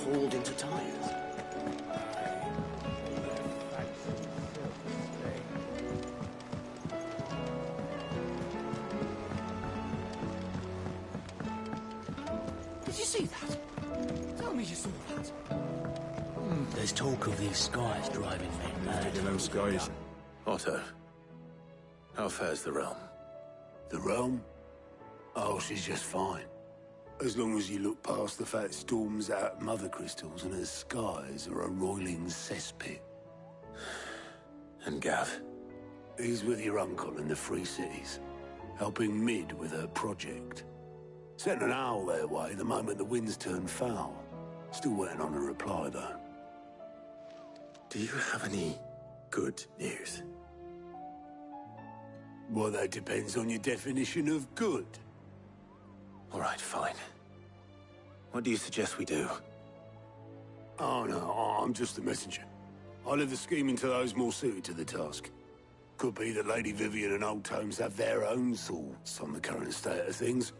hauled into tires. Did you see that? Tell me you saw that. There's talk of these skies driving men mad. Them skies. Otto, how fares the realm? The realm? Oh, she's just fine. As long as you look past the fat storms out mother crystals and her skies are a roiling cesspit. And Gav? He's with your uncle in the Free Cities, helping Mid with her project. Sent an owl their way the moment the winds turned foul. Still waiting on a reply, though. Do you have any good news? Well, that depends on your definition of good. All right, fine. What do you suggest we do? Oh, no, I'm just the messenger. I leave the scheming to those more suited to the task. Could be that Lady Vivian and Old Tomes have their own thoughts on the current state of things.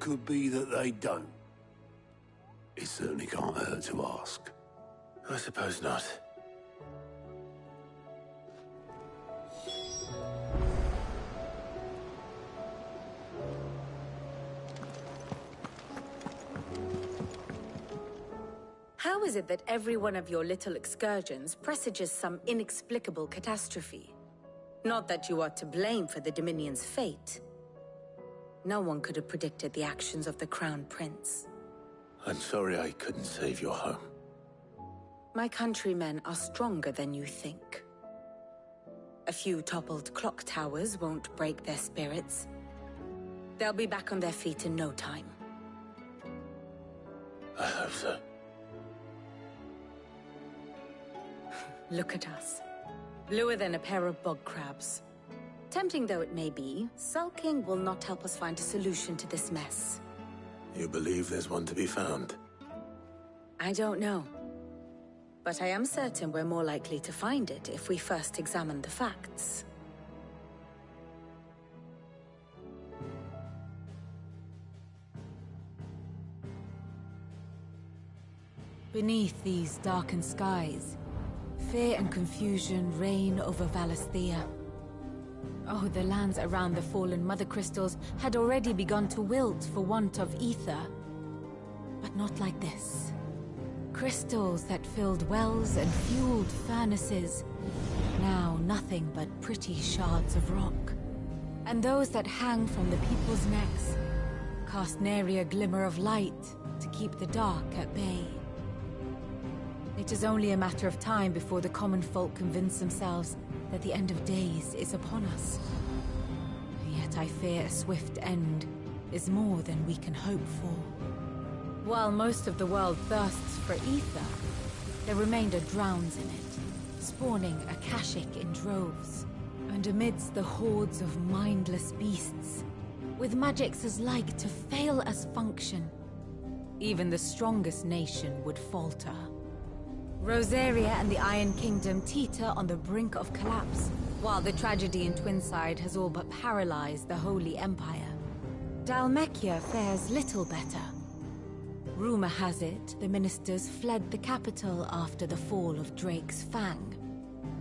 Could be that they don't. It certainly can't hurt to ask. I suppose not. How is it that every one of your little excursions presages some inexplicable catastrophe? Not that you are to blame for the Dominion's fate. No one could have predicted the actions of the Crown Prince. I'm sorry I couldn't save your home. My countrymen are stronger than you think. A few toppled clock towers won't break their spirits. They'll be back on their feet in no time. I hope so. Look at us. Bluer than a pair of bog crabs. Tempting though it may be, sulking will not help us find a solution to this mess. You believe there's one to be found? I don't know. But I am certain we're more likely to find it if we first examine the facts. Beneath these darkened skies, fear and confusion reign over Valisthea. Oh, the lands around the fallen Mother Crystals had already begun to wilt for want of ether. But not like this. Crystals that filled wells and fueled furnaces. Now nothing but pretty shards of rock. And those that hang from the people's necks cast nary a glimmer of light to keep the dark at bay. It is only a matter of time before the common folk convince themselves that the end of days is upon us. Yet I fear a swift end is more than we can hope for. While most of the world thirsts for ether, the remainder drowns in it, spawning Akashic in droves. And amidst the hordes of mindless beasts, with magics as like to fail as function, even the strongest nation would falter. Rosaria and the Iron Kingdom teeter on the brink of collapse, while the tragedy in Twinside has all but paralyzed the Holy Empire. Dalmekia fares little better. Rumor has it the ministers fled the capital after the fall of Drake's Fang,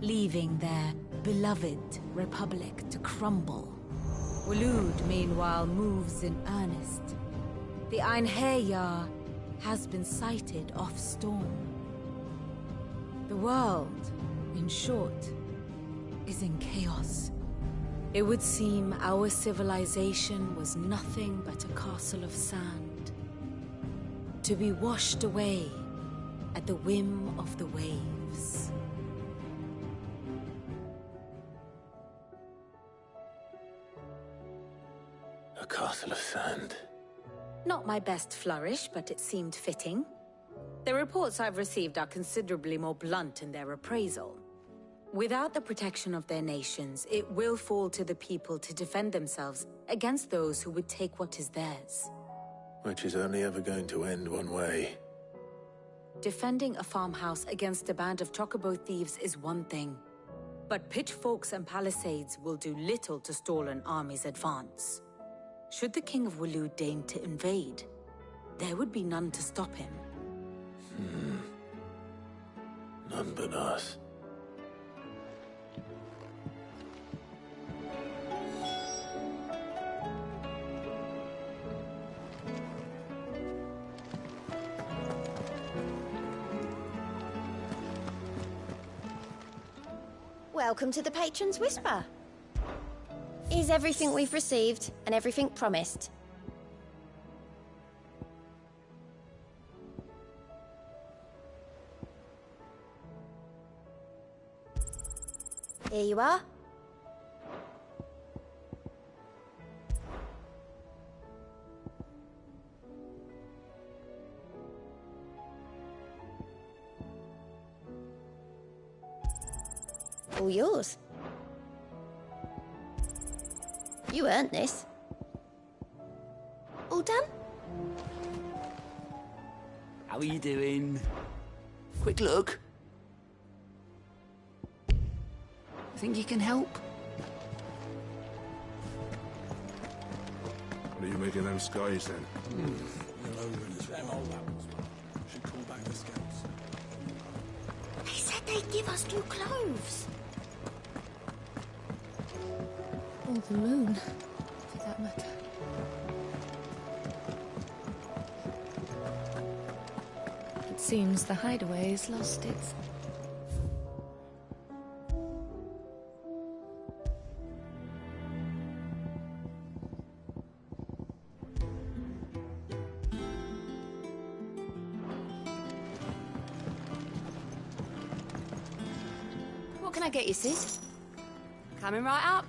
leaving their beloved republic to crumble. Waloed, meanwhile, moves in earnest. The Einherjar has been sighted off-storm. The world, in short, is in chaos. It would seem our civilization was nothing but a castle of sand, to be washed away at the whim of the waves. A castle of sand. Not my best flourish, but it seemed fitting. The reports I've received are considerably more blunt in their appraisal. Without the protection of their nations, it will fall to the people to defend themselves against those who would take what is theirs. Which is only ever going to end one way. Defending a farmhouse against a band of chocobo thieves is one thing, but pitchforks and palisades will do little to stall an army's advance. Should the King of Waloed deign to invade, there would be none to stop him. one but us. Welcome to the Patron's Whisper. Is everything we've received and everything promised? Here you are. All yours. You earned this. All done? How are you doing? Quick look. Think you can help? What are you making them skies then? Should call back the scouts. They said they'd give us new clothes. Or the moon, for that matter. It seems the hideaway has lost its... What can I get you, sis? Coming right up.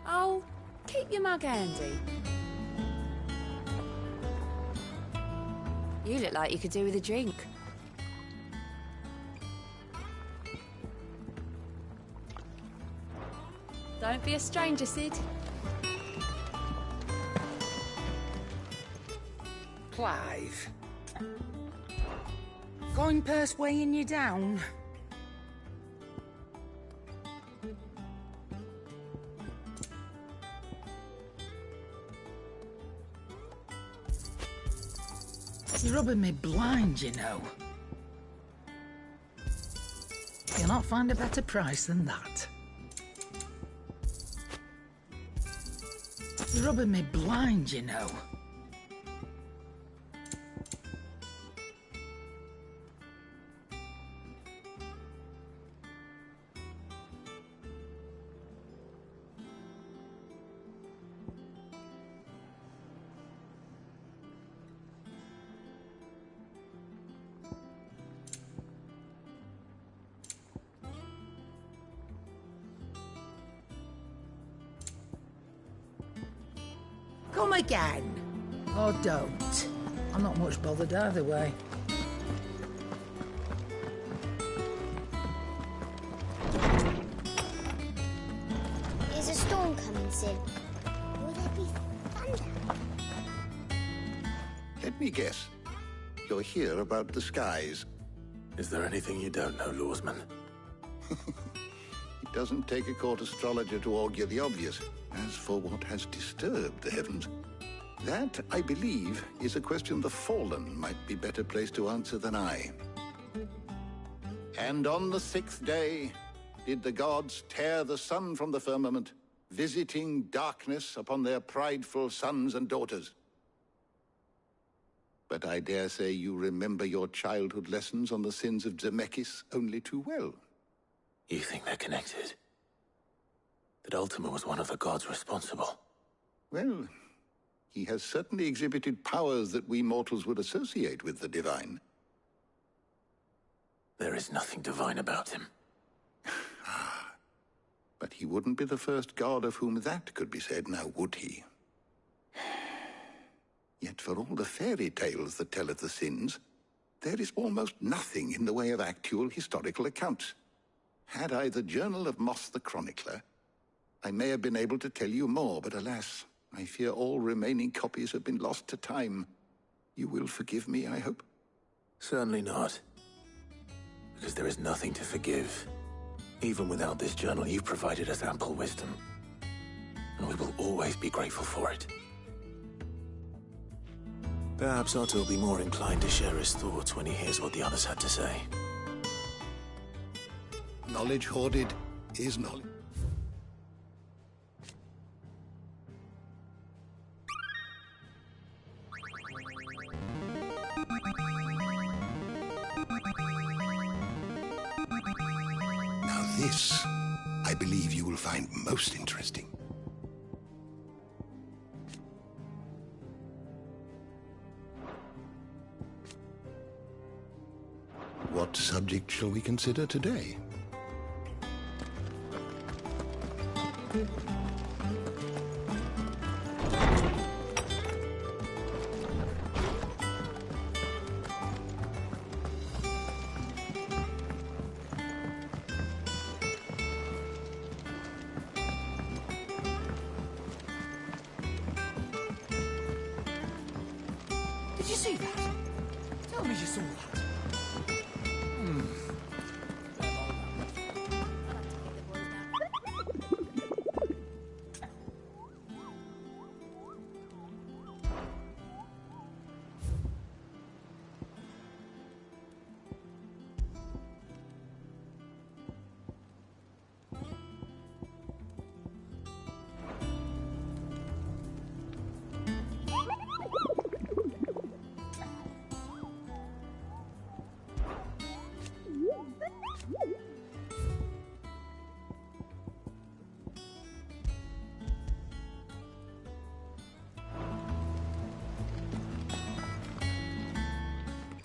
Oh, keep your mug handy. You look like you could do with a drink. Don't be a stranger, Sid. Clive. Coin purse weighing you down. You're rubbing me blind, you know. You'll not find a better price than that. You're rubbing me blind, you know. Come again. Or don't. I'm not much bothered either way. Is a storm coming soon? Will there be thunder? Let me guess. You're here about the skies. Is there anything you don't know, Lawsman? It doesn't take a court astrologer to augur the obvious. As for what has disturbed the heavens, that, I believe, is a question the Fallen might be better placed to answer than I. And on the 6th day did the gods tear the sun from the firmament, visiting darkness upon their prideful sons and daughters. But I dare say you remember your childhood lessons on the sins of Zemeckis only too well. You think they're connected? That Ultima was one of the gods responsible? Well, he has certainly exhibited powers that we mortals would associate with the divine. There is nothing divine about him. But he wouldn't be the first god of whom that could be said, now would he? Yet for all the fairy tales that tell of the sins, there is almost nothing in the way of actual historical accounts. Had I the Journal of Moss the Chronicler, I may have been able to tell you more, but alas, I fear all remaining copies have been lost to time. You will forgive me, I hope? Certainly not. Because there is nothing to forgive. Even without this journal, you've provided us ample wisdom. And we will always be grateful for it. Perhaps Otto will be more inclined to share his thoughts when he hears what the others had to say. Knowledge hoarded is knowledge. Now this, I believe you will find most interesting. What subject shall we consider today? Did you see that? Tell me you saw that.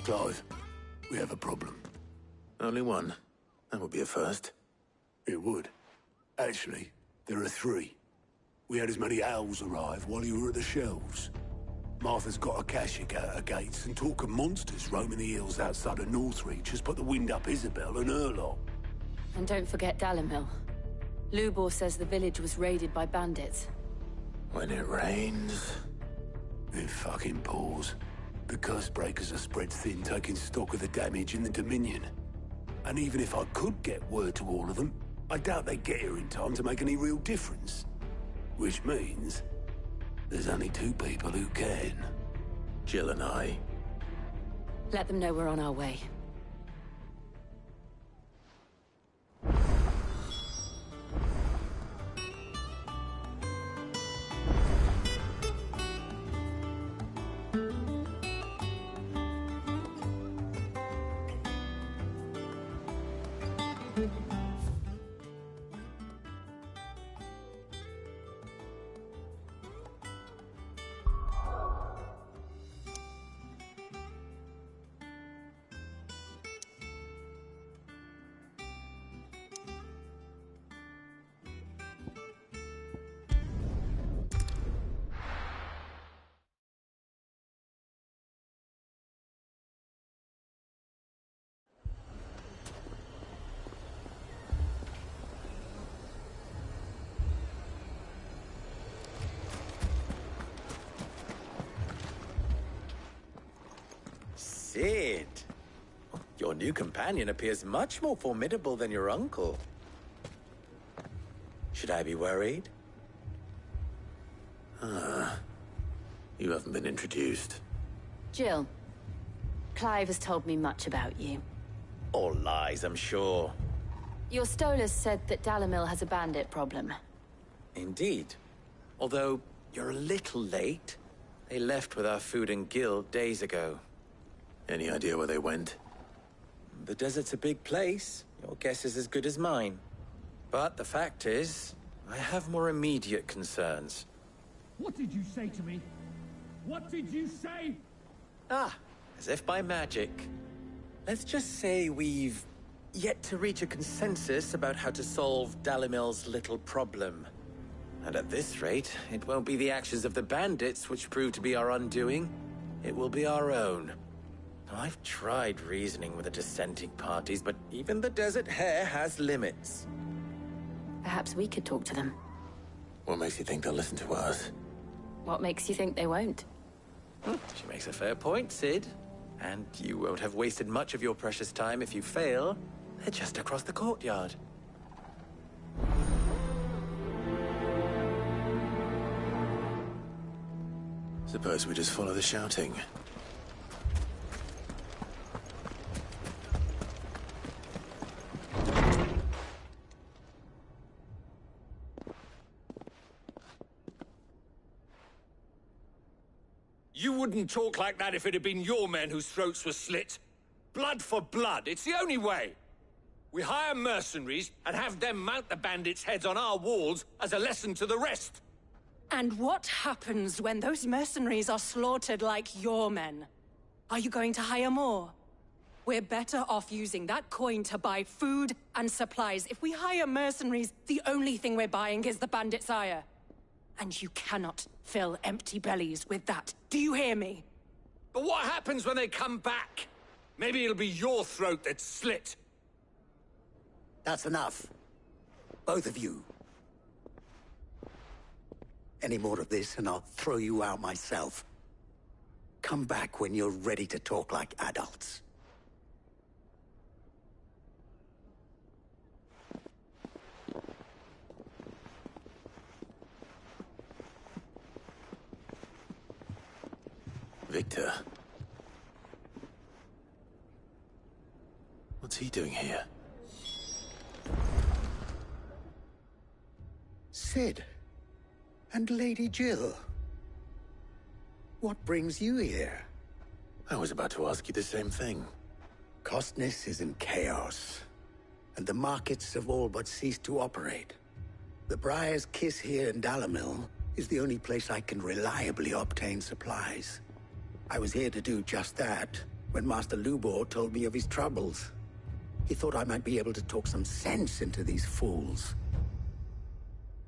Clive, we have a problem. Only one. That would be a first. It would. Actually, there are three. We had as many owls arrive while you were at the shelves. Martha's got a Akashic at her gates, and talk of monsters roaming the hills outside of Northreach has put the wind up Isabel and her lot. And don't forget Dalimil. Lubor says the village was raided by bandits. When it rains... It fucking pours. The curse breakers are spread thin, taking stock of the damage in the Dominion. And even if I could get word to all of them, I doubt they'd get here in time to make any real difference. Which means there's only two people who can. Jill and I. Let them know we're on our way. Sid, your new companion appears much more formidable than your uncle. Should I be worried? You haven't been introduced. Jill, Clive has told me much about you. All lies, I'm sure. Your Stolas said that Dalimil has a bandit problem. Indeed. Although, you're a little late. They left with our food and guild days ago. Any idea where they went? The desert's a big place. Your guess is as good as mine. But the fact is, I have more immediate concerns. What did you say to me? What did you say? As if by magic. Let's just say we've yet to reach a consensus about how to solve Dalimil's little problem. And at this rate, it won't be the actions of the bandits which prove to be our undoing. It will be our own. I've tried reasoning with the dissenting parties, but even the Desert Hare has limits. Perhaps we could talk to them. What makes you think they'll listen to us? What makes you think they won't? She makes a fair point, Sid. And you won't have wasted much of your precious time if you fail. They're just across the courtyard. Suppose we just follow the shouting. You wouldn't talk like that if it had been your men whose throats were slit. Blood for blood, it's the only way. We hire mercenaries and have them mount the bandits' heads on our walls as a lesson to the rest. And what happens when those mercenaries are slaughtered like your men? Are you going to hire more? We're better off using that coin to buy food and supplies. If we hire mercenaries, the only thing we're buying is the bandits' ire. And you cannot fill empty bellies with that. Do you hear me? But what happens when they come back? Maybe it'll be your throat that's slit. That's enough. Both of you. Any more of this and I'll throw you out myself. Come back when you're ready to talk like adults. Victor. What's he doing here? Sid. And Lady Jill. What brings you here? I was about to ask you the same thing. Costness is in chaos, and the markets have all but ceased to operate. The Briar's Kiss here in Dalimil is the only place I can reliably obtain supplies. I was here to do just that when Master Lubor told me of his troubles. He thought I might be able to talk some sense into these fools.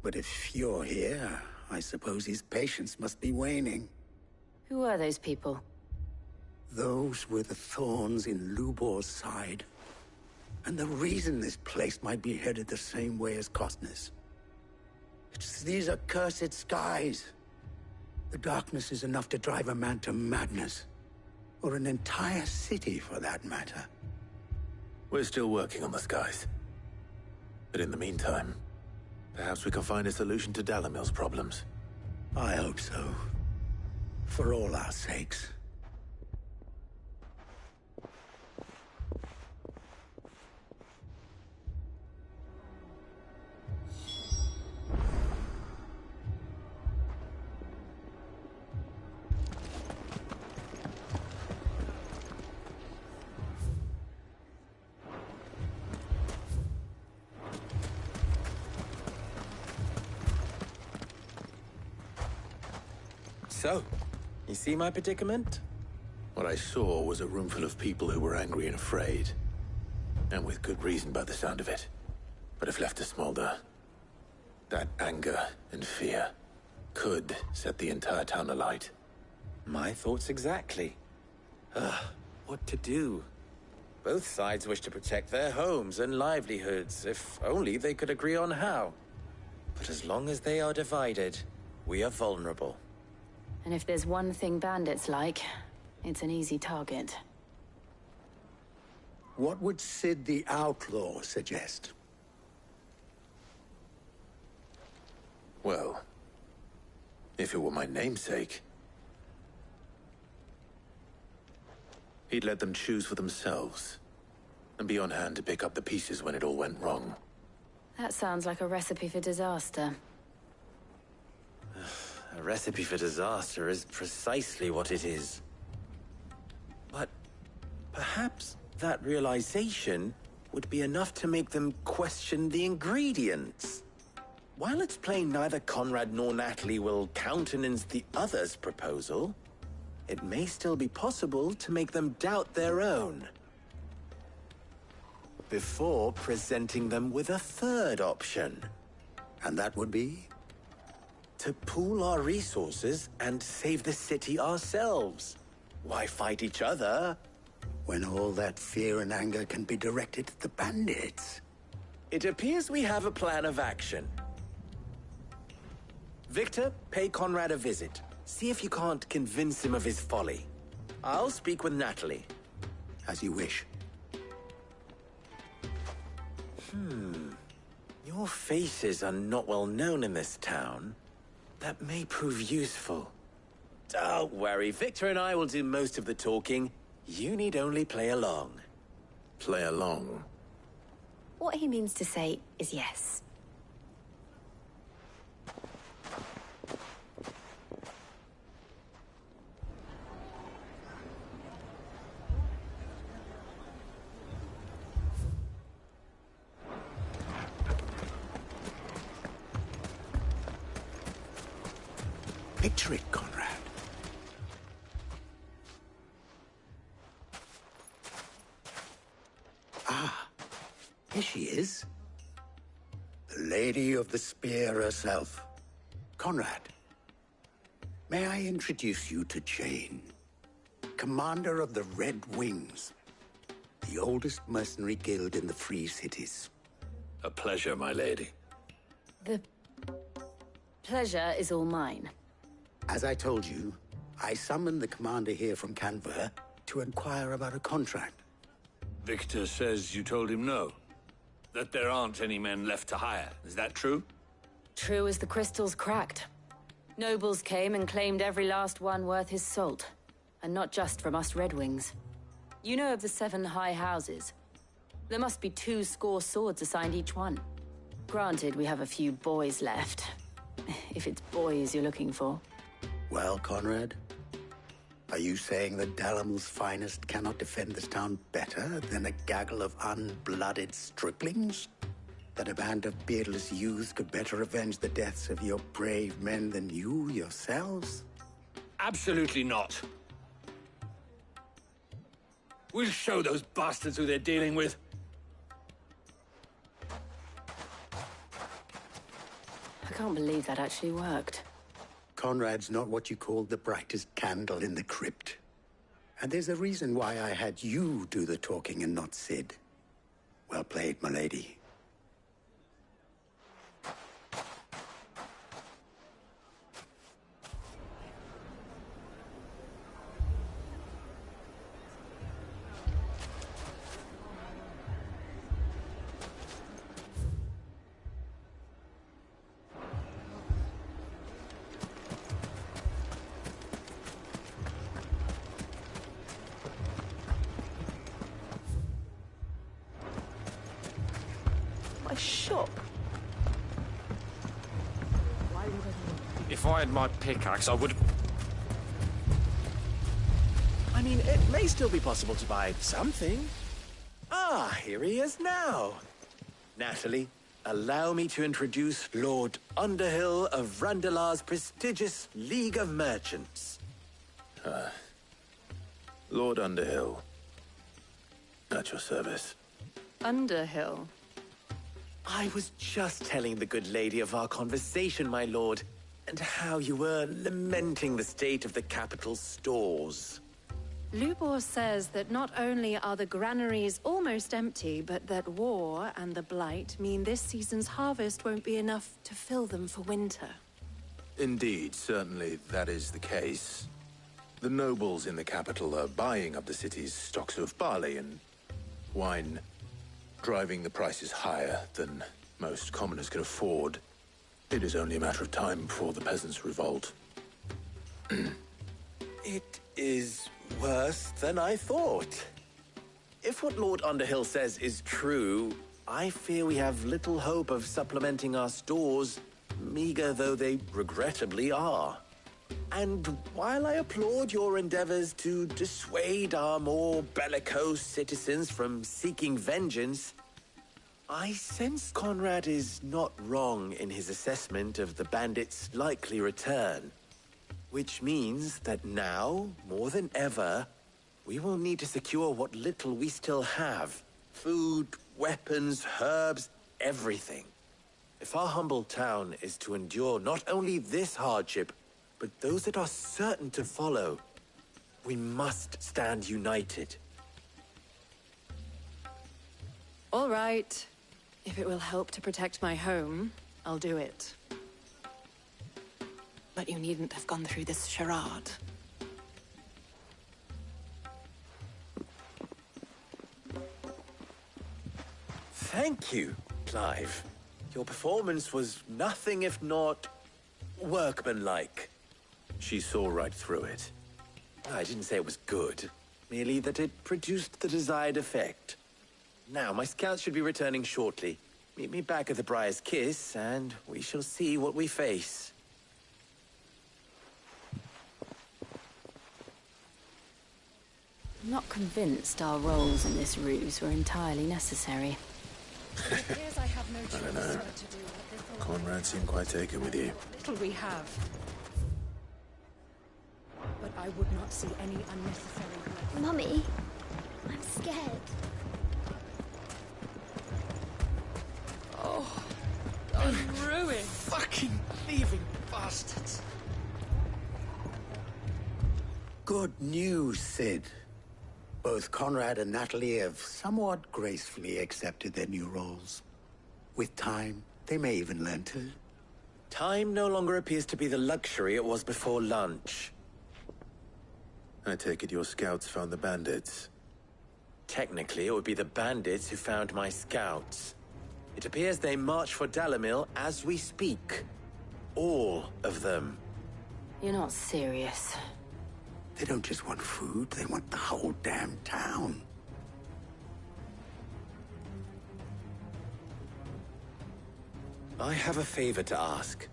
But if you're here, I suppose his patience must be waning. Who are those people? Those were the thorns in Lubor's side. And the reason this place might be headed the same way as Costness. It's these accursed skies. The darkness is enough to drive a man to madness. Or an entire city, for that matter. We're still working on the skies. But in the meantime, perhaps we can find a solution to Dalimil's problems. I hope so. For all our sakes. So, you see my predicament? What I saw was a room full of people who were angry and afraid. And with good reason by the sound of it. But if left to smolder, that anger and fear could set the entire town alight. My thoughts exactly. What to do? Both sides wish to protect their homes and livelihoods, if only they could agree on how. But as long as they are divided, we are vulnerable. And if there's one thing bandits like, it's an easy target. What would Sid the Outlaw suggest? Well, if it were my namesake, he'd let them choose for themselves, and be on hand to pick up the pieces when it all went wrong. That sounds like a recipe for disaster. A recipe for disaster is precisely what it is. But perhaps that realization would be enough to make them question the ingredients. While it's plain neither Conrad nor Natalie will countenance the other's proposal, it may still be possible to make them doubt their own. Before presenting them with a third option. And that would be? To pool our resources and save the city ourselves. Why fight each other? When all that fear and anger can be directed at the bandits. It appears we have a plan of action. Victor, pay Conrad a visit. See if you can't convince him of his folly. I'll speak with Natalie. As you wish. Your faces are not well known in this town. That may prove useful. Don't worry, Victor and I will do most of the talking. You need only play along. Play along? What he means to say is yes. Picture it, Conrad. Ah, here she is. The Lady of the Spear herself. Conrad, may I introduce you to Jane, commander of the Red Wings, the oldest mercenary guild in the Free Cities. A pleasure, my lady. The pleasure is all mine. As I told you, I summoned the commander here from Canver to inquire about a contract. Victor says you told him no. That there aren't any men left to hire. Is that true? True as the crystals cracked. Nobles came and claimed every last one worth his salt. And not just from us Red Wings. You know of the 7 high houses. There must be 2 swords assigned each one. Granted, we have a few boys left. If it's boys you're looking for. Well, Conrad, are you saying that Dalamel's finest cannot defend this town better than a gaggle of unblooded striplings? That a band of beardless youths could better avenge the deaths of your brave men than you yourselves? Absolutely not. We'll show those bastards who they're dealing with. I can't believe that actually worked. Conrad's not what you call the brightest candle in the crypt. And there's a reason why I had you do the talking and not Sid. Well played, my lady. Shop. If I had my pickaxe, I would... I mean, it may still be possible to buy something. Ah, here he is now. Natalie, allow me to introduce Lord Underhill of Randalar's prestigious League of Merchants. Lord Underhill. At your service. Underhill? I was just telling the good lady of our conversation, my lord, and how you were lamenting the state of the capital's stores. Lubor says that not only are the granaries almost empty, but that war and the Blight mean this season's harvest won't be enough to fill them for winter. Indeed, certainly that is the case. The nobles in the capital are buying up the city's stocks of barley and wine, driving the prices higher than most commoners can afford. It is only a matter of time before the peasants revolt. It is worse than I thought. If what Lord Underhill says is true, I fear we have little hope of supplementing our stores, meager though they regrettably are. And while I applaud your endeavors to dissuade our more bellicose citizens from seeking vengeance, I sense Conrad is not wrong in his assessment of the bandits' likely return. Which means that now, more than ever, we will need to secure what little we still have. Food, weapons, herbs, everything. If our humble town is to endure not only this hardship, but those that are certain to follow, we must stand united. All right. If it will help to protect my home, I'll do it. But you needn't have gone through this charade. Thank you, Clive. Your performance was nothing if not workmanlike. She saw right through it. I didn't say it was good, merely that it produced the desired effect. Now, my scouts should be returning shortly. Meet me back at the Briar's Kiss, and we shall see what we face. I'm not convinced our roles in this ruse were entirely necessary. I don't know. Conrad seemed quite taken with you. Little we have. But I would not see any unnecessary... Mummy, I'm scared. Oh, I'm ruined. Fucking thieving bastards. Good news, Sid. Both Conrad and Natalie have somewhat gracefully accepted their new roles. With time, they may even learn to... Time no longer appears to be the luxury it was before lunch. I take it your scouts found the bandits. Technically, it would be the bandits who found my scouts. It appears they march for Dalimil as we speak. All of them. You're not serious. They don't just want food, they want the whole damn town. I have a favor to ask.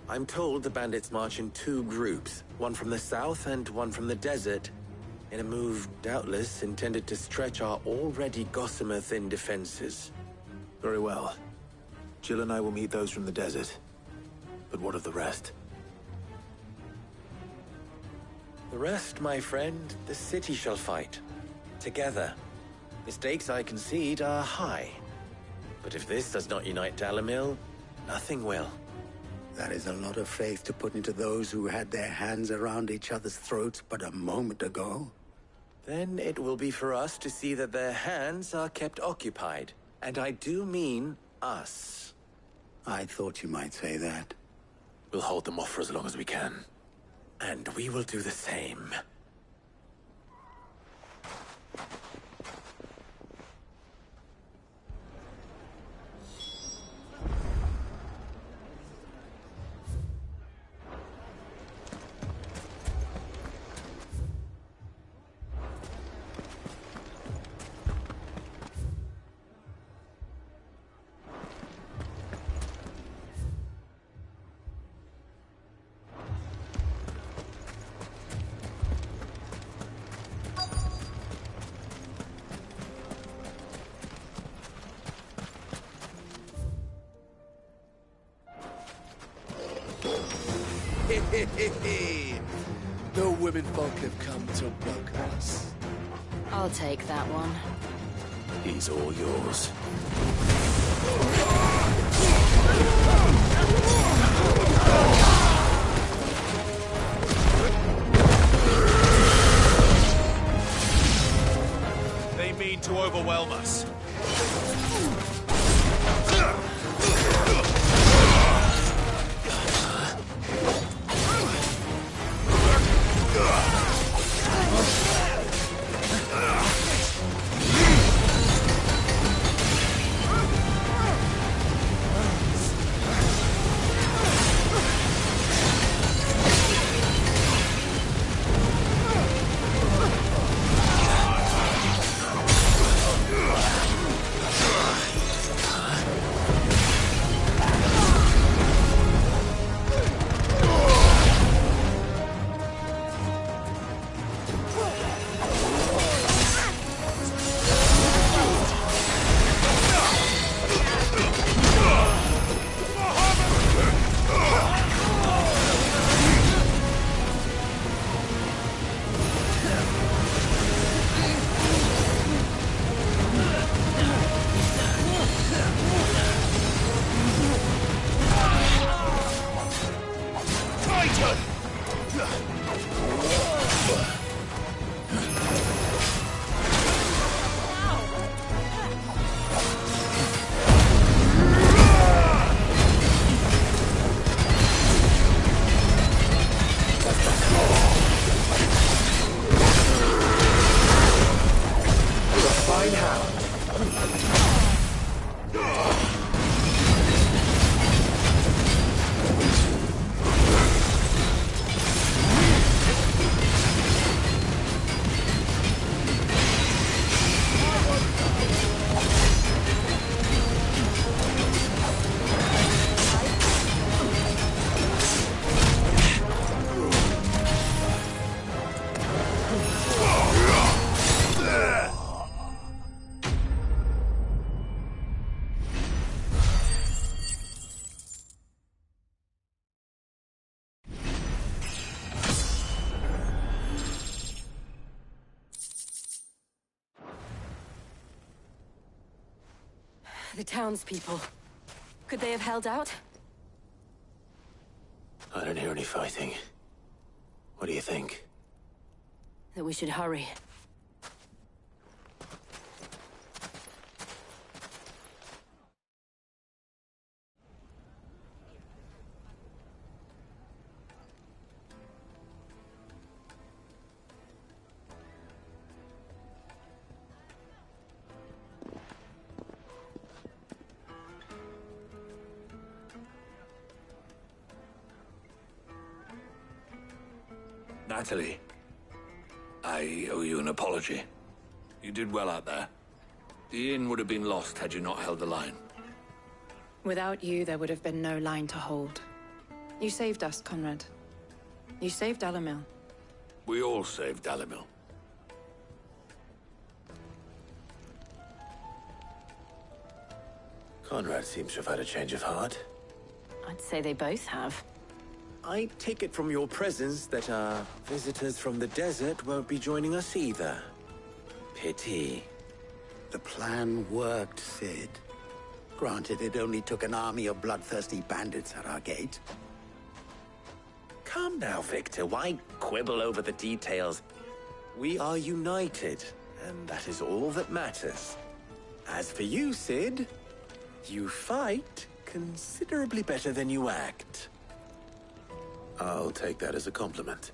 I'm told the bandits march in 2 groups, one from the south and one from the desert, in a move doubtless intended to stretch our already gossamer-thin defenses. Very well. Jill and I will meet those from the desert. But what of the rest? The rest, my friend, the city shall fight. Together. Mistakes, I concede, are high. But if this does not unite Dalimil, nothing will. That is a lot of faith to put into those who had their hands around each other's throats but a moment ago. Then it will be for us to see that their hands are kept occupied. And I do mean us. I thought you might say that. We'll hold them off for as long as we can. And we will do the same. The women folk have come to welcome us. I'll take that one. He's all yours. They mean to overwhelm us. The townspeople. Could they have held out? I don't hear any fighting. What do you think? That we should hurry. Natalie, I owe you an apology. You did well out there. The inn would have been lost had you not held the line. Without you, there would have been no line to hold. You saved us, Conrad. You saved Dalimil. We all saved Dalimil. Conrad seems to have had a change of heart. I'd say they both have. I take it from your presence that our visitors from the desert won't be joining us either. Pity. The plan worked, Sid. Granted, it only took an army of bloodthirsty bandits at our gate. Calm now, Victor. Why quibble over the details? We are united, and that is all that matters. As for you, Sid, you fight considerably better than you act. I'll take that as a compliment.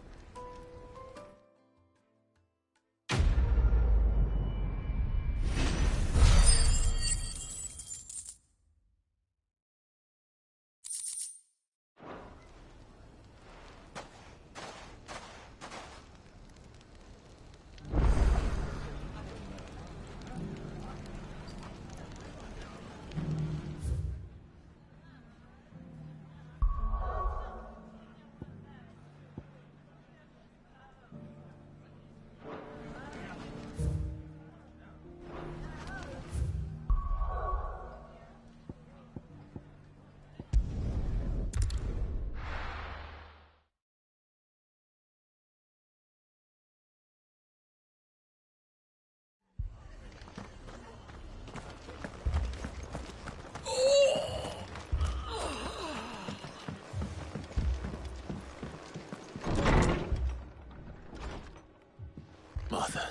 Martha,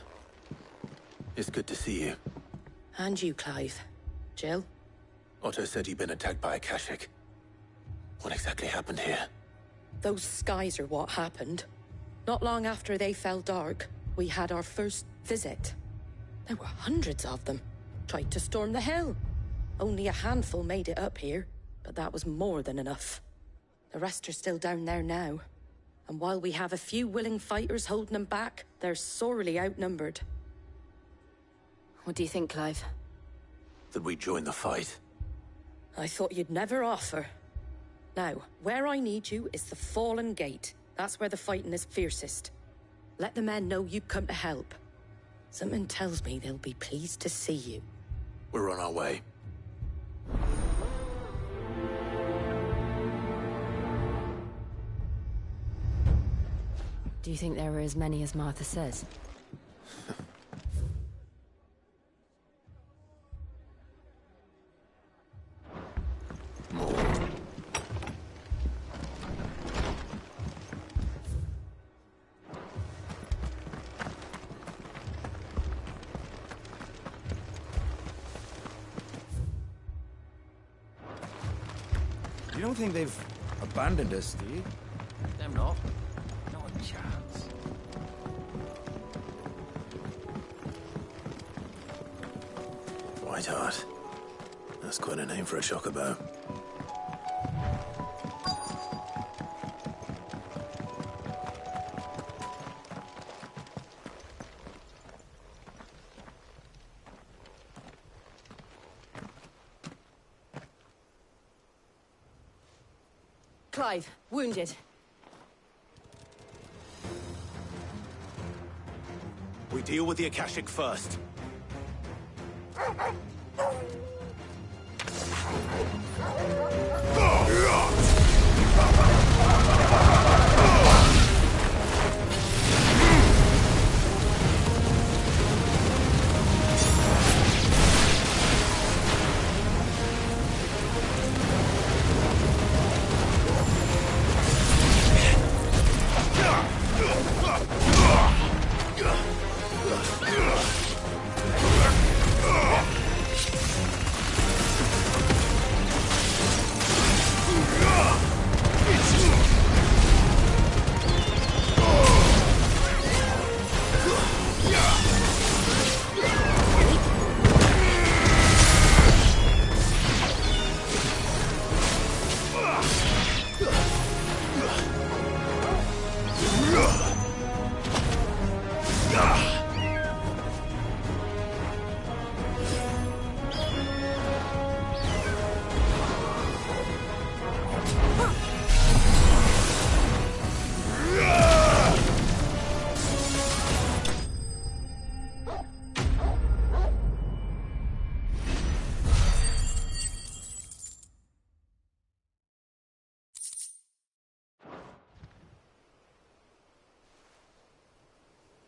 it's good to see you. And you, Clive. Jill? Otto said you'd been attacked by a Kashik. What exactly happened here? Those skies are what happened. Not long after they fell dark, we had our first visit. There were hundreds of them. Tried to storm the hill. Only a handful made it up here, but that was more than enough. The rest are still down there now. And while we have a few willing fighters holding them back, they're sorely outnumbered. What do you think, Clive? That we join the fight. I thought you'd never offer. Now, where I need you is the Fallen Gate. That's where the fighting is fiercest. Let the men know you've come to help. Something tells me they'll be pleased to see you. We're on our way. Do you think there are as many as Martha says? You don't think they've abandoned us, do you? Them not. Not a chance. Whiteheart. That's quite a name for a chocobo. Clive, wounded. We deal with the Akashic first.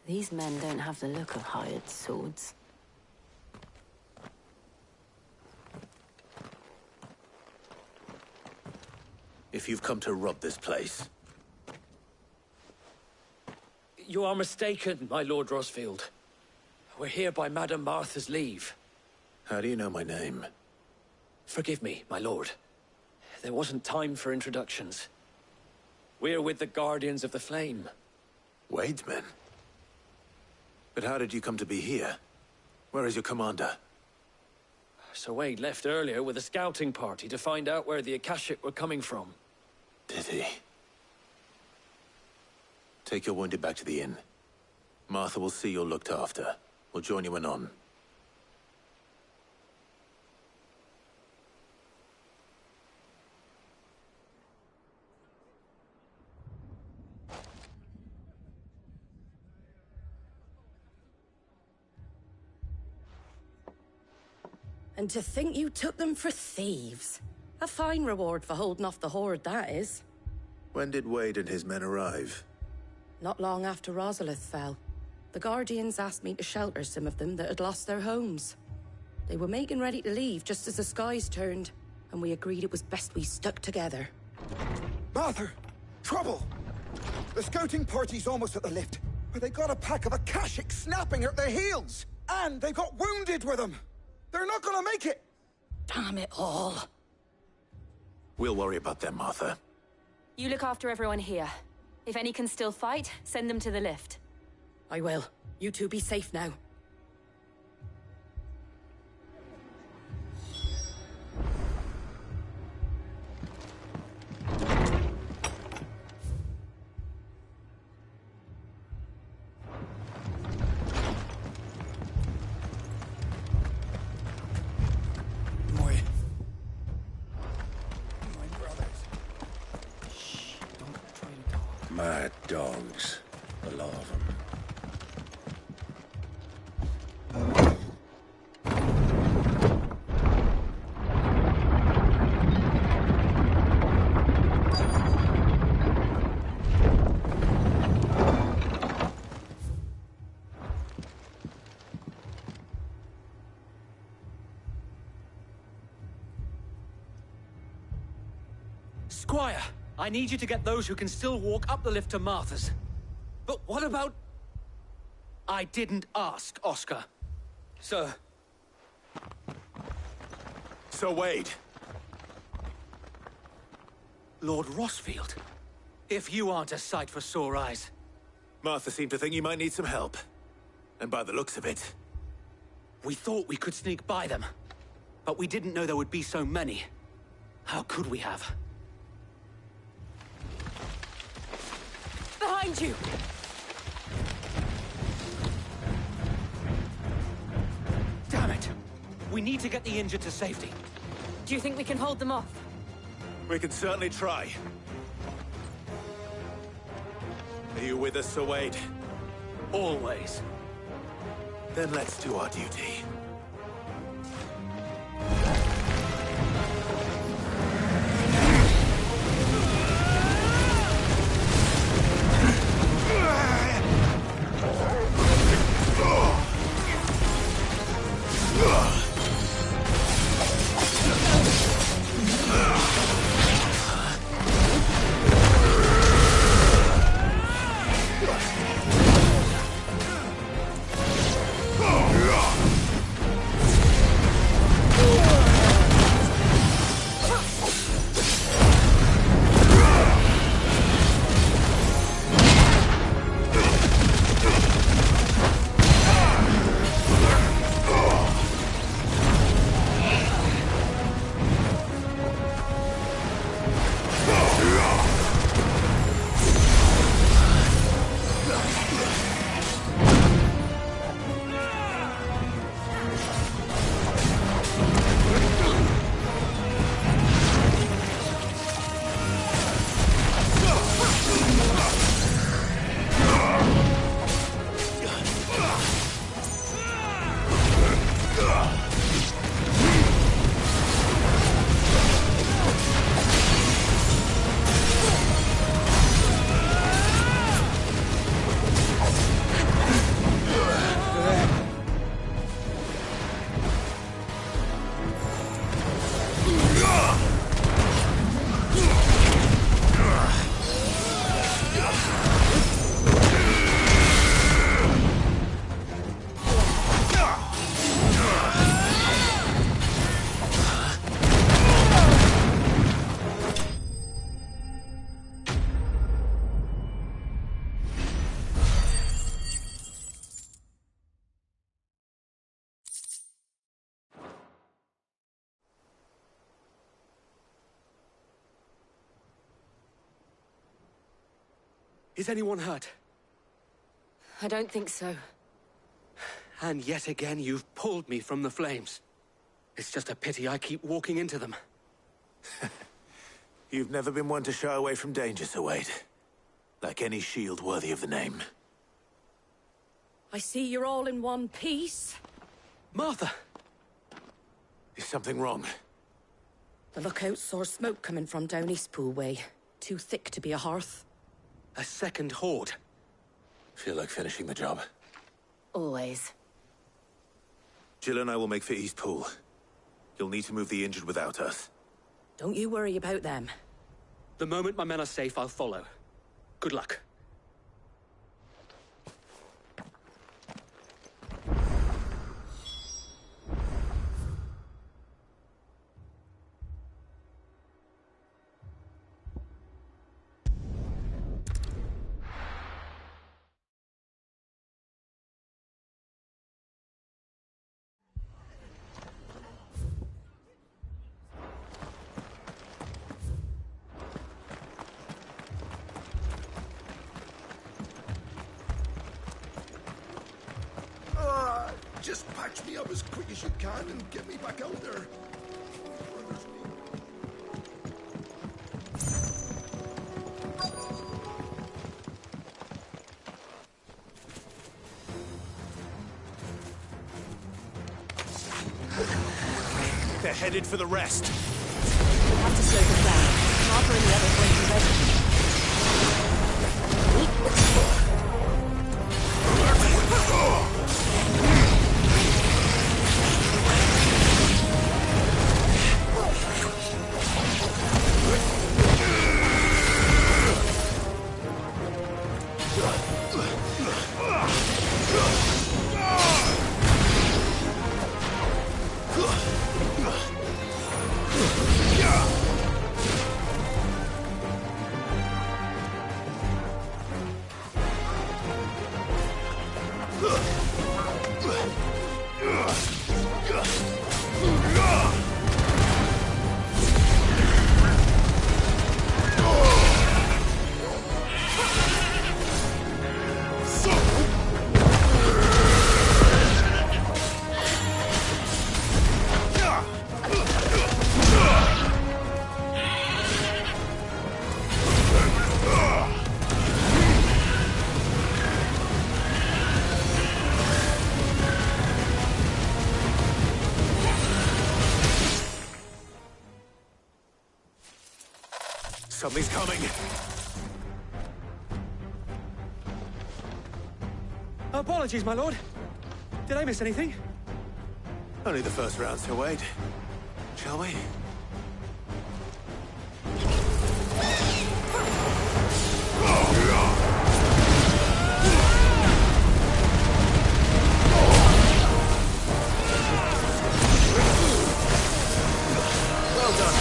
These men don't have the look of hired swords. If you've come to rob this place, You are mistaken, my Lord Rosfield. We're here by Madame Martha's leave. how do you know my name? Forgive me, my lord. There wasn't time for introductions. We're with the Guardians of the Flame. Wade's men? But how did you come to be here? Where is your commander? Sir Wade left earlier with a scouting party to find out where the Akashic were coming from. Did he? Take your wounded back to the inn. Martha will see you're looked after. We'll join you anon. And to think you took them for thieves. A fine reward for holding off the horde, that is. When did Wade and his men arrive? Not long after Rosalith fell. The Guardians asked me to shelter some of them that had lost their homes. They were making ready to leave just as the skies turned, and we agreed it was best we stuck together. Martha! Trouble! The scouting party's almost at the lift, but they got a pack of Akashic snapping at their heels! And they've got wounded with them! They're not gonna make it! Damn it all. We'll worry about them, Martha. You look after everyone here. If any can still fight, send them to the lift. I will. You two be safe now. Mad dogs. The lot of them. Squire, I need you to get those who can still walk up the lift to Martha's. But what about... I didn't ask, Oscar. Sir. Sir Wade. Lord Rosfield. If you aren't a sight for sore eyes. Martha seemed to think you might need some help. And by the looks of it... We thought we could sneak by them. But we didn't know there would be so many. How could we have? Behind you! Damn it! We need to get the injured to safety. Do you think we can hold them off? We can certainly try. Are you with us, Sir Wade? Always. Then let's do our duty. Is anyone hurt? I don't think so. And yet again, you've pulled me from the flames. It's just a pity I keep walking into them. You've never been one to shy away from danger, Sir Wade. Like any shield worthy of the name. I see you're all in one piece. Martha! Is something wrong? The lookout saw smoke coming from down Eastpool way. Too thick to be a hearth. A second horde. Feel like finishing the job. Always. Jill and I will make for Eastpool. You'll need to move the injured without us. Don't you worry about them. The moment my men are safe, I'll follow. Good luck. Just patch me up as quick as you can and get me back out there. They're headed for the rest. We'll have to slow them down. Martha and the others won't be ready. Ugh! Something's coming! Apologies, my lord. Did I miss anything? Only the first round, so wait. Shall we? Well done.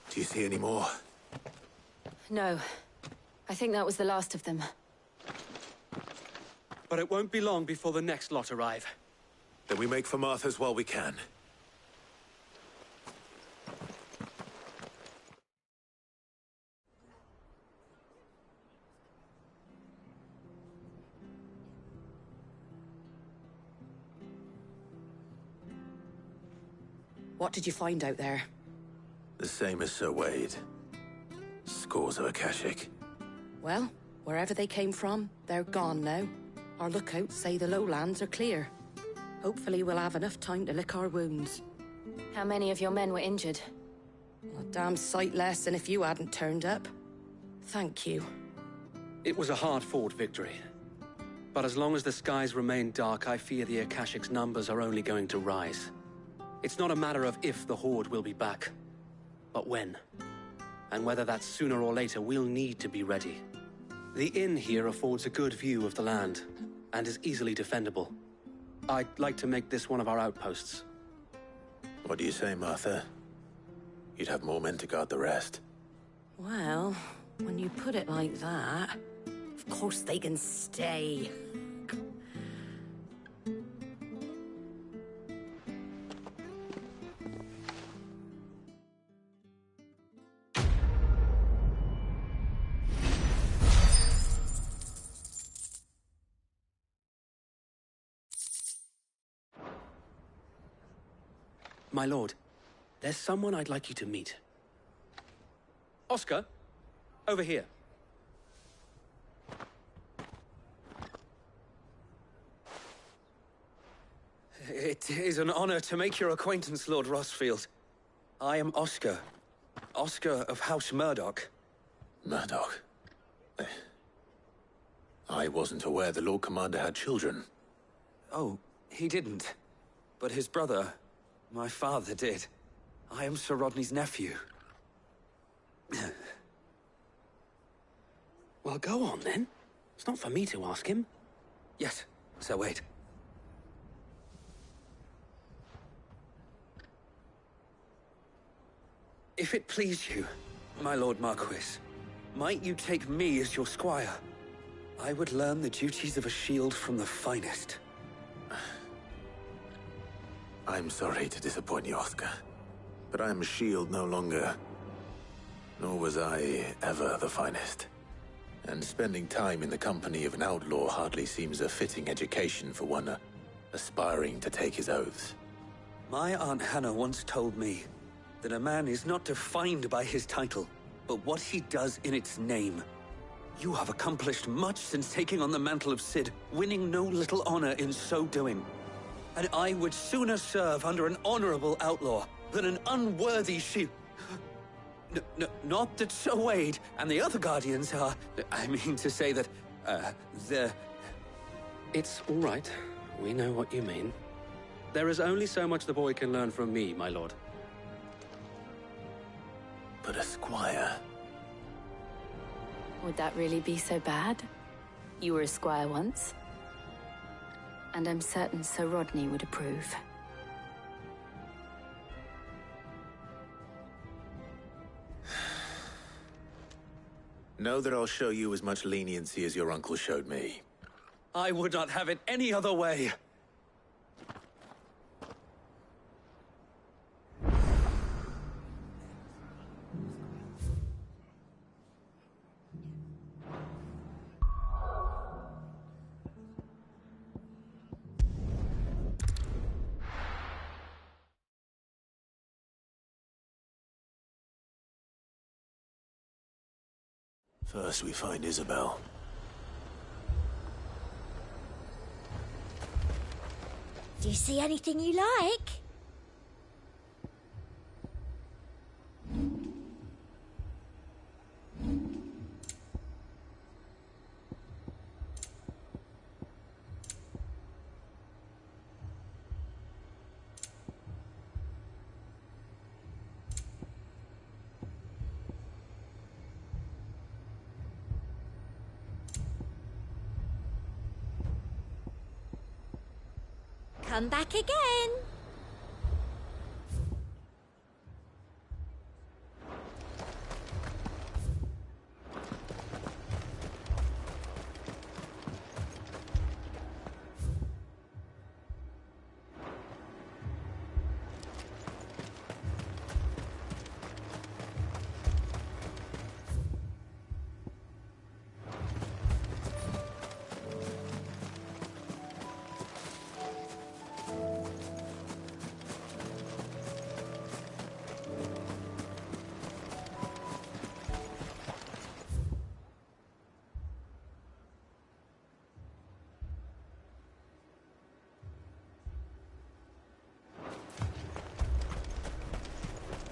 Do you see any more? No. I think that was the last of them. But it won't be long before the next lot arrive. Then we make for Martha's while we can. What did you find out there? The same as Sir Wade. Scores of Akashic. Well, wherever they came from, they're gone now. Our lookouts say the lowlands are clear. Hopefully we'll have enough time to lick our wounds. How many of your men were injured? A damn sight less than if you hadn't turned up. Thank you. It was a hard-fought victory. But as long as the skies remain dark, I fear the Akashic's numbers are only going to rise. It's not a matter of if the Horde will be back, but when. And whether that's sooner or later, we'll need to be ready. The inn here affords a good view of the land, and is easily defendable. I'd like to make this one of our outposts. What do you say, Martha? You'd have more men to guard the rest. Well, when you put it like that, of course they can stay. My lord, there's someone I'd like you to meet. Oscar, over here. It is an honor to make your acquaintance, Lord Rossfield. I am Oscar. Oscar of House Murdoch. Murdoch? I wasn't aware the Lord Commander had children. Oh, he didn't. But his brother, my father, did. I am Sir Rodney's nephew. Well, go on, then. It's not for me to ask him. Yes, Sir Wade. If it please you, my Lord Marquis, might you take me as your squire? I would learn the duties of a shield from the finest. I'm sorry to disappoint you, Oscar, but I'm a shield no longer. Nor was I ever the finest. And spending time in the company of an outlaw hardly seems a fitting education for one aspiring to take his oaths. My Aunt Hannah once told me that a man is not defined by his title, but what he does in its name. You have accomplished much since taking on the mantle of Cid, winning no little honor in so doing. and I would sooner serve under an honorable outlaw than an unworthy shield. Not that Sir Wade and the other Guardians are... I mean to say that, they're... It's all right. We know what you mean. There is only so much the boy can learn from me, my lord. But a squire... Would that really be so bad? You were a squire once. And I'm certain Sir Rodney would approve. Know that I'll show you as much leniency as your uncle showed me. I would not have it any other way. First we find Isabel. Do you see anything you like? Come back again.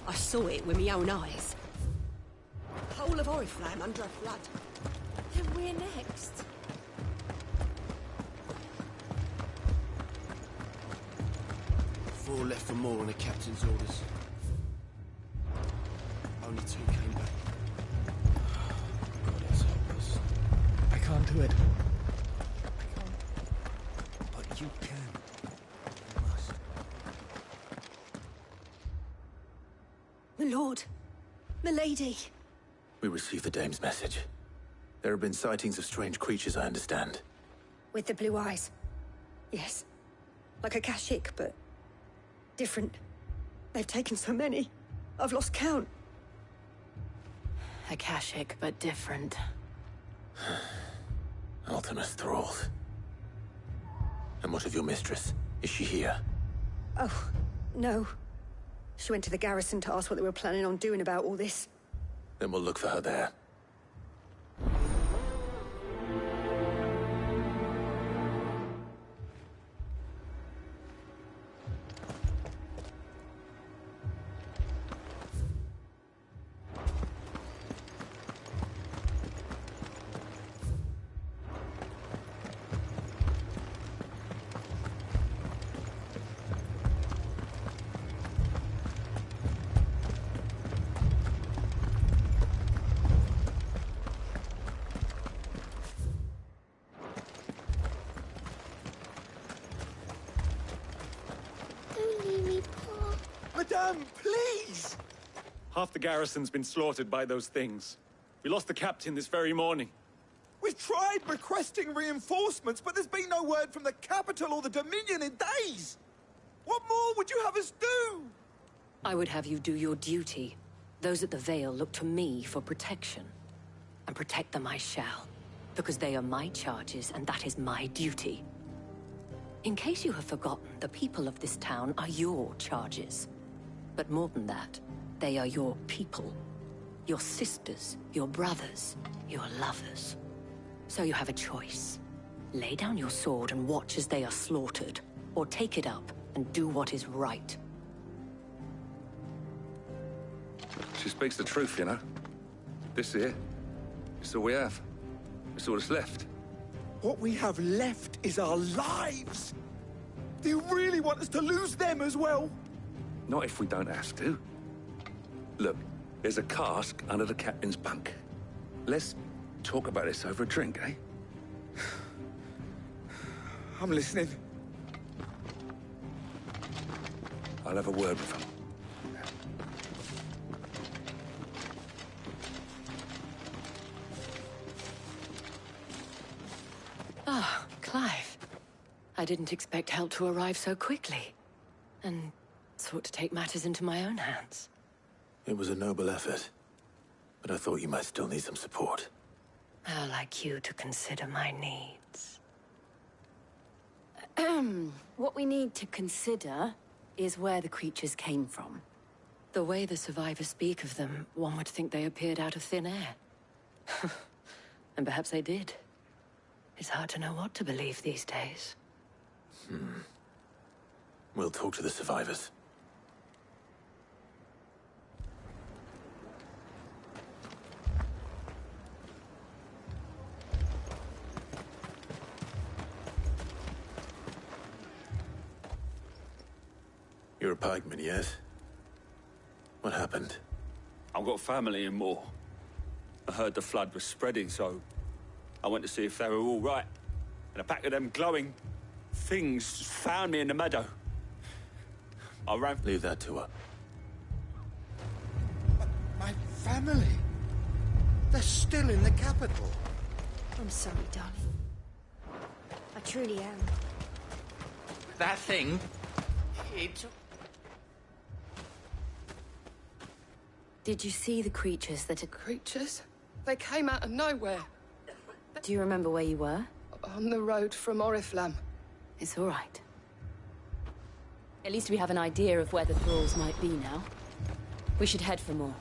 I saw it with my own eyes. Whole of Oriflamme under a flood. Then we're next. Four left for more on the captain's orders. Only 2 came back. God, that's hopeless. I can't do it. But you can. My lord. My lady. We received the dame's message. There have been sightings of strange creatures, I understand. With the blue eyes. Yes. Like a Kashik, but different. They've taken so many. I've lost count. Akashic, but different. Ultimus thralls. And what of your mistress? Is she here? Oh, no. She went to the garrison to ask what they were planning on doing about all this. Then we'll look for her there. Madame, please! Half the garrison's been slaughtered by those things. We lost the captain this very morning. We've tried requesting reinforcements, but there's been no word from the capital or the Dominion in days! What more would you have us do? I would have you do your duty. Those at the Vale look to me for protection. And protect them I shall. Because they are my charges, and that is my duty. In case you have forgotten, the people of this town are your charges. But more than that, they are your people. Your sisters, your brothers, your lovers. So you have a choice. Lay down your sword and watch as they are slaughtered. or take it up and do what is right. She speaks the truth, you know. This here, it's all we have. It's all that's left. What we have left is our lives! Do you really want us to lose them as well? Not if we don't have to. Look, there's a cask under the captain's bunk. Let's talk about this over a drink, eh? I'm listening. I'll have a word with him. Ah, Clive. I didn't expect help to arrive so quickly. And sought to take matters into my own hands. It was a noble effort, but I thought you might still need some support. How like you to consider my needs. What we need to consider is where the creatures came from. The way the survivors speak of them, one would think they appeared out of thin air. And perhaps they did. It's hard to know what to believe these days. We'll talk to the survivors. You're a pikeman, yes? What happened? I've got family in Moor. I heard the flood was spreading, so I went to see if they were all right. And a pack of them glowing things found me in the meadow. I ran... Leave that to her. My family? They're still in the capital. I'm sorry, darling. I truly am. That thing... it... Did you see the creatures that had... Creatures? They came out of nowhere. Do you remember where you were? On the road from Oriflamme. It's all right. At least we have an idea of where the thralls might be now. We should head for more.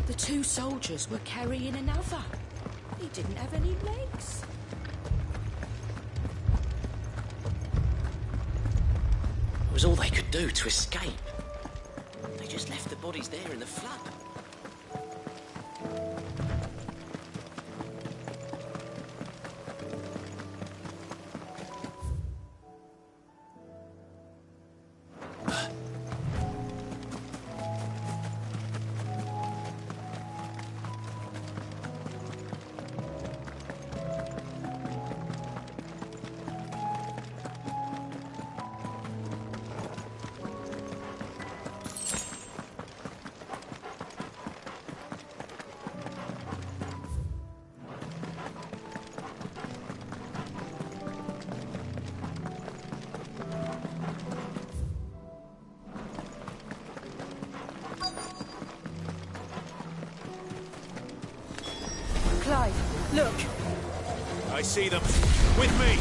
The two soldiers were carrying another. He didn't have any legs. It was all they could do to escape. They just left the bodies there in the flood. Clive, look. I see them. With me.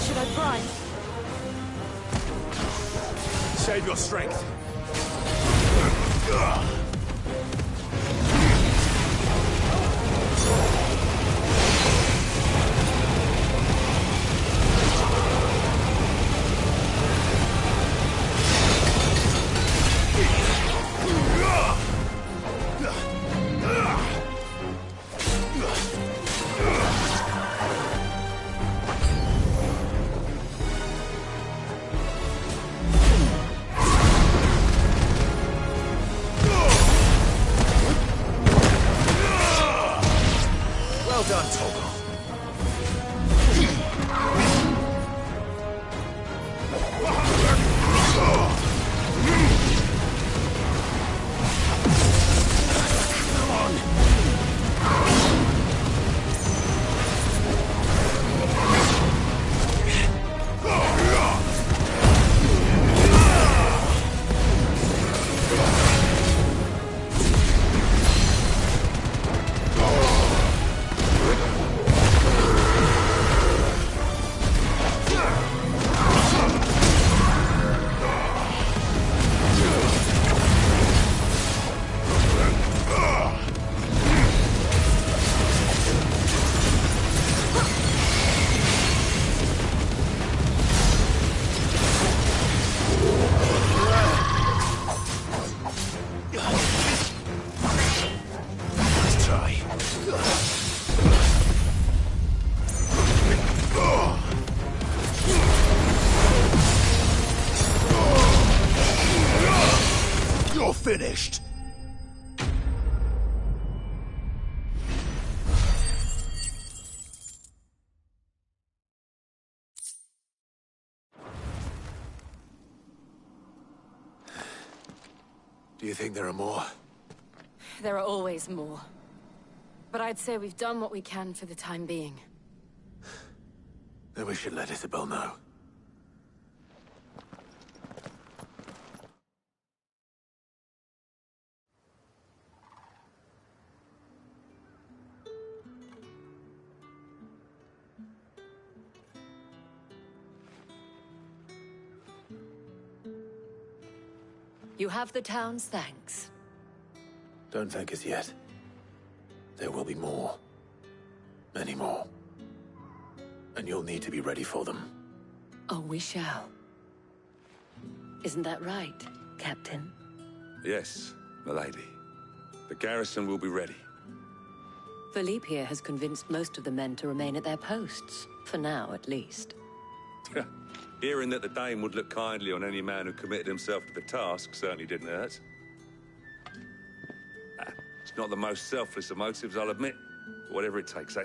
Should I prime? Save your strength. one toggle. Finished. Do you think there are more? There are always more. But I'd say we've done what we can for the time being. Then we should let Isabel know. You have the town's thanks. Don't thank us yet. There will be more. Many more. And you'll need to be ready for them. Oh, we shall. Isn't that right, Captain? Yes, milady. The garrison will be ready. Philippe here has convinced most of the men to remain at their posts. For now, at least. Hearing that the Dane would look kindly on any man who committed himself to the task certainly didn't hurt. It's not the most selfless of motives, I'll admit. But whatever it takes, eh?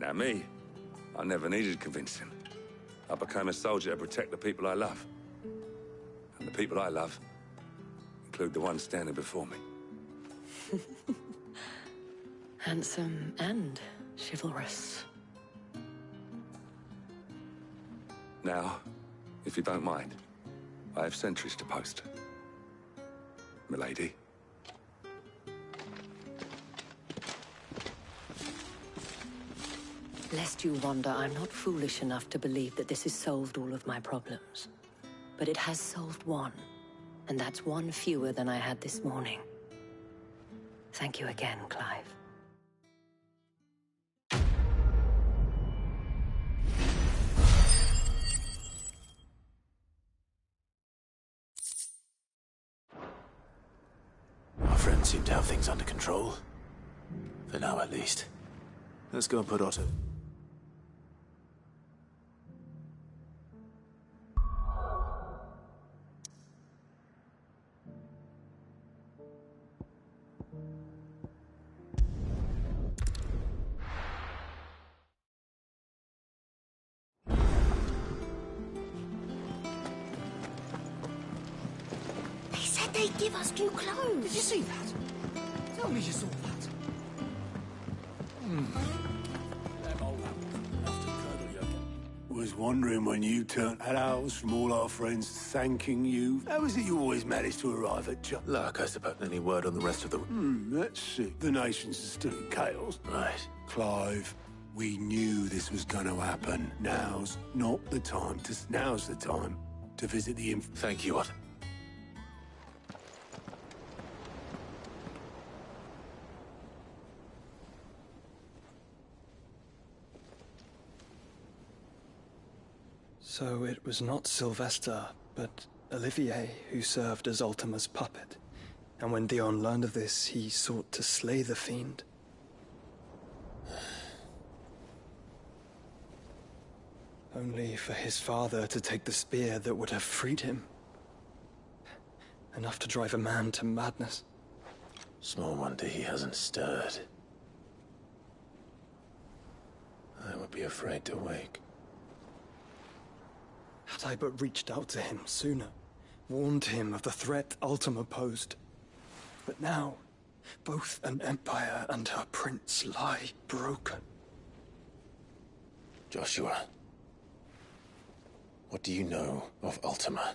Now me, I never needed convincing. I became a soldier to protect the people I love. And the people I love include the ones standing before me. Handsome and chivalrous. Now, if you don't mind, I have sentries to post. Milady. Lest you wonder, I'm not foolish enough to believe that this has solved all of my problems. But it has solved one, and that's one fewer than I had this morning. Thank you again, Clive. Our friends seem to have things under control. For now, at least. Let's go and put Otto. They said they'd give us new clothes. Did you see that? Tell me you saw that. Was wondering when you turned hellos from all our friends thanking you. How is it you always manage to arrive at just... Luck, I suppose. Any word on the rest of the... that's it. The nations are still in chaos. Right. Clive, we knew this was going to happen. Now's not the time to... Now's the time to visit the... Thank you, Otto. So it was not Sylvester, but Olivier who served as Ultima's puppet. And when Dion learned of this, he sought to slay the fiend. Only for his father to take the spear that would have freed him. Enough to drive a man to madness. Small wonder he hasn't stirred. I would be afraid to wake. Had I but reached out to him sooner, warned him of the threat Ultima posed. But now, both an empire and her prince lie broken. Joshua, what do you know of Ultima?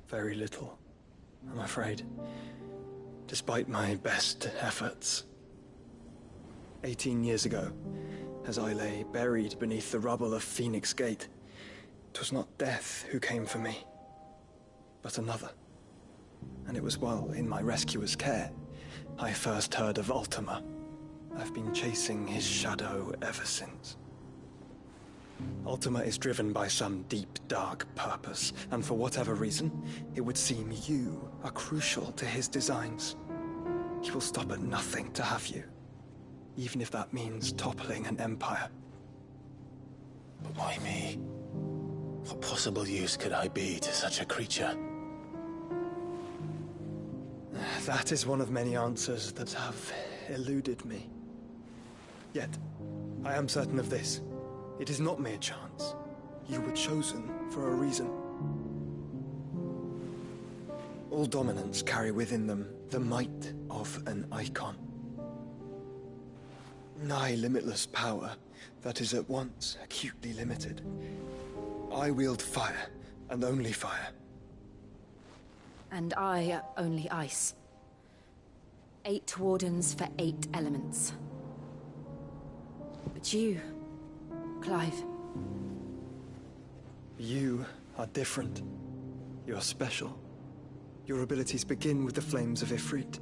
Very little, I'm afraid. Despite my best efforts. 18 years ago, as I lay buried beneath the rubble of Phoenix Gate, 'twas not death who came for me, but another. And it was while in my rescuer's care, I first heard of Ultima. I've been chasing his shadow ever since. Ultima is driven by some deep, dark purpose, and for whatever reason, it would seem you are crucial to his designs. He will stop at nothing to have you, even if that means toppling an empire. But why me? What possible use could I be to such a creature? That is one of many answers that have eluded me. Yet, I am certain of this. It is not mere chance. You were chosen for a reason. All dominants carry within them the might of an icon. Nigh limitless power that is at once acutely limited. I wield fire, and only fire. And I only ice. 8 wardens for 8 elements. But you, Clive. You are different. You're special. Your abilities begin with the flames of Ifrit.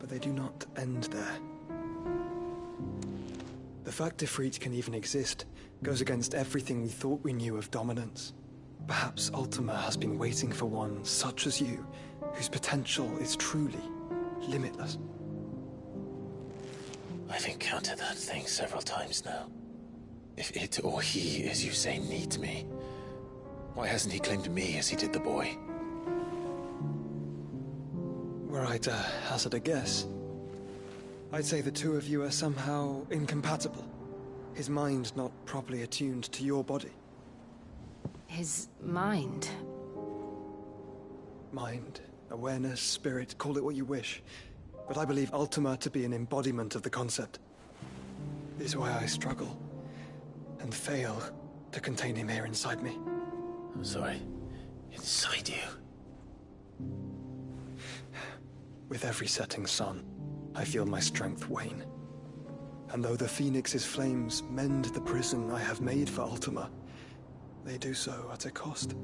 But they do not end there. The fact Ifrit can even exist goes against everything we thought we knew of dominance. Perhaps Ultima has been waiting for one such as you, whose potential is truly limitless. I've encountered that thing several times now. If it or he, as you say, needs me, why hasn't he claimed me as he did the boy? Were I to hazard a guess, I'd say the two of you are somehow incompatible. His mind not properly attuned to your body. His mind? Mind, awareness, spirit, call it what you wish. But I believe Ultima to be an embodiment of the concept. This is why I struggle and fail to contain him here inside me. I'm sorry. Inside you? With every setting sun, I feel my strength wane. And though the Phoenix's flames mend the prison I have made for Ultima, they do so at a cost.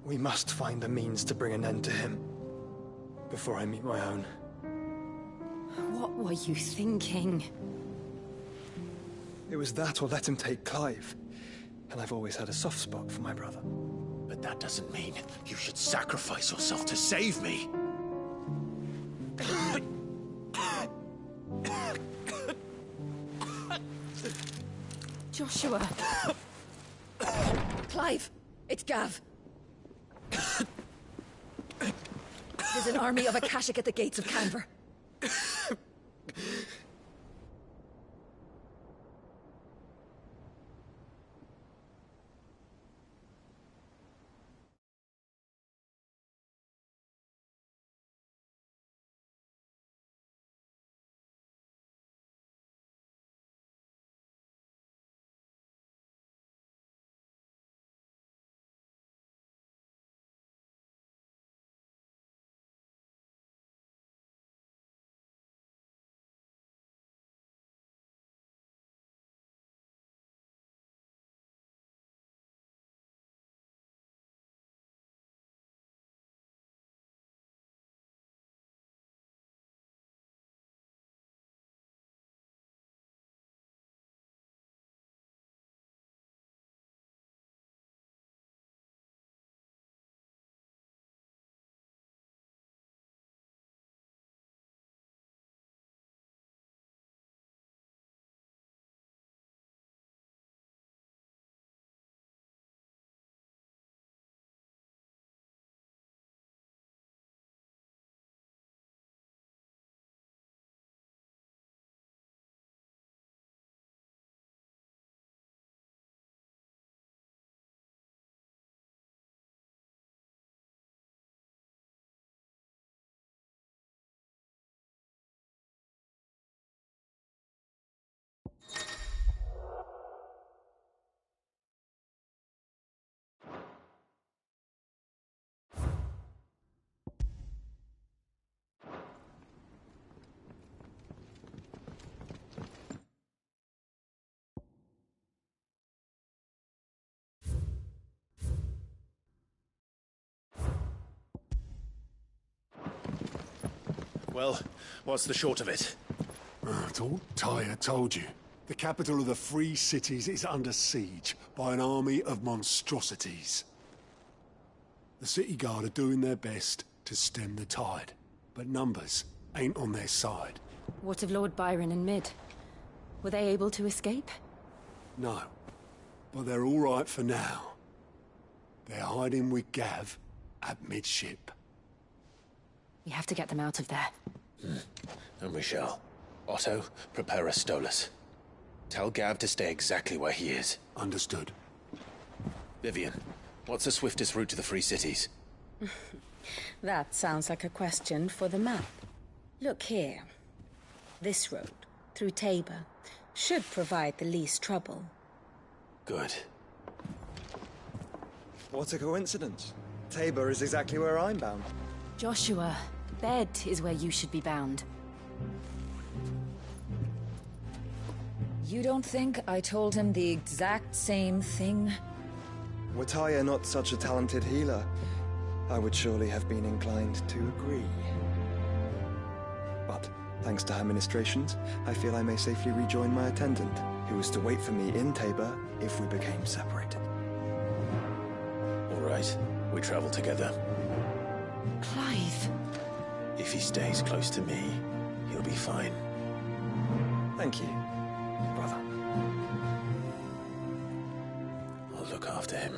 We must find a means to bring an end to him before I meet my own. What were you thinking? It was that or let him take Clive. And I've always had a soft spot for my brother. But that doesn't mean you should sacrifice yourself to save me. Joshua. Clive, it's Gav. There's an army of Akashic at the gates of Canver. Well, what's the short of it? I thought Tyre told you. The capital of the Free Cities is under siege by an army of monstrosities. The City Guard are doing their best to stem the tide, but numbers ain't on their side. What of Lord Byron and Mid? Were they able to escape? No, but they're all right for now. They're hiding with Gav at midship. We have to get them out of there. And we shall. Otto, prepare a Stolas. Tell Gav to stay exactly where he is. Understood. Vivian, what's the swiftest route to the Free Cities? That sounds like a question for the map. Look here. This road, through Tabor, should provide the least trouble. Good. What a coincidence. Tabor is exactly where I'm bound. Joshua, Bed is where you should be bound. You don't think I told him the exact same thing? Were Tyre not such a talented healer, I would surely have been inclined to agree. But, thanks to her ministrations, I feel I may safely rejoin my attendant, who was to wait for me in Tabor if we became separated. All right, we travel together. Clive. If he stays close to me, he'll be fine. Thank you, brother. I'll look after him.